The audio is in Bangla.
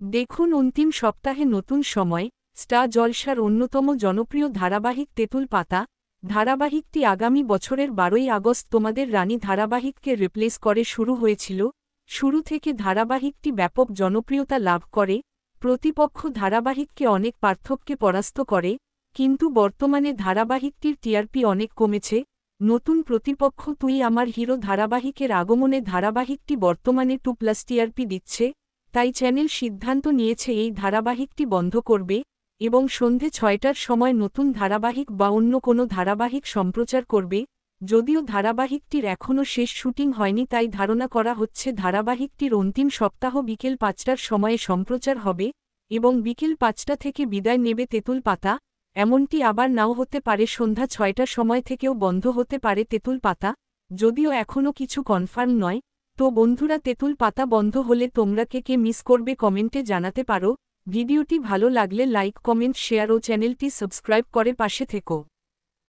দেখুন অন্তিম সপ্তাহে নতুন সময় স্টার জলসার অন্যতম জনপ্রিয় ধারাবাহিক তেঁতুল পাতা ধারাবাহিকটি আগামী বছরের 12ই আগস্ট তোমাদের রানী ধারাবাহিককে রিপ্লেস করে শুরু হয়েছিল। শুরু থেকে ধারাবাহিকটি ব্যাপক জনপ্রিয়তা লাভ করে, প্রতিপক্ষ ধারাবাহিককে অনেক পার্থক্যে পরাস্ত করে, কিন্তু বর্তমানে ধারাবাহিকটির টিআরপি অনেক কমেছে। নতুন প্রতিপক্ষ তুই আমার হিরো ধারাবাহিকের আগমনে ধারাবাহিকটি বর্তমানে 2+ টিআরপি দিচ্ছে, তাই চ্যানেল সিদ্ধান্ত নিয়েছে এই ধারাবাহিকটি বন্ধ করবে এবং সন্ধে 6টার সময় নতুন ধারাবাহিক বা অন্য কোনো ধারাবাহিক সম্প্রচার করবে। যদিও ধারাবাহিকটির এখনও শেষ শুটিং হয়নি, তাই ধারণা করা হচ্ছে ধারাবাহিকটির অন্তিম সপ্তাহ বিকেল 5টার সময়ে সম্প্রচার হবে এবং বিকেল 5টা থেকে বিদায় নেবে তেঁতুল পাতা। এমনটি আবার নাও হতে পারে, সন্ধ্যা 6টার সময় থেকেও বন্ধ হতে পারে তেঁতুল পাতা, যদিও এখনও কিছু কনফার্ম নয়। তো বন্ধুরা, তেঁতুল পাতা বন্ধ হলে তোমরা কে মিস করবে কমেন্টে জানাতে পারো। ভিডিওটি ভালো লাগলে লাইক, কমেন্ট, শেয়ার ও চ্যানেলটি সাবস্ক্রাইব করে পাশে থেকো।